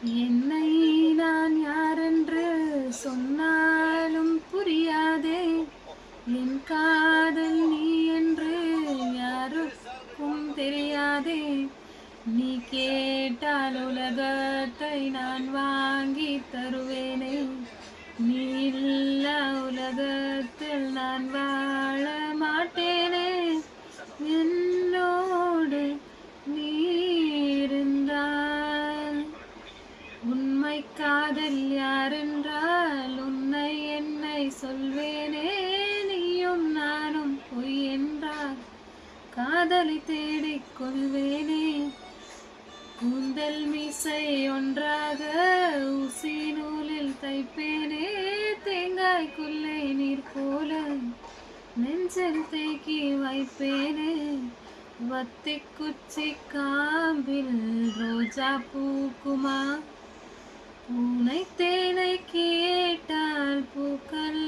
என்னை நான் யாரென்று சொன்னாலும் புரியாதே. என் காதல் நீ என்று யாருக்கும் தெரியாதே. நீ கேட்டால் உலகத்தை நான் வாங்கி தருவேனே. நீ இல்லா உலகத்தில் நான் வாழ மாட்டேனே. என்னோடு நீ இருந்தால் உண்மை காதல் யாரென்றால் உன்னை என்னை சொல்வேனே. நீயும் நானும் பொய் என்றால் காதலை தேடிக் கொள்வேனே. கூந்தல் மீசை ஒன்றாக ஊசி நூலில் தைப்பேனே. தேங்காய்க்குள்ளே நீர் போல நெஞ்சில் தேக்கி வைப்பேனே. வத்தி குச்சி காம்பில் ரோஜா பூக்குமா? பூனை தேனை கேட்டால் பூக்கள்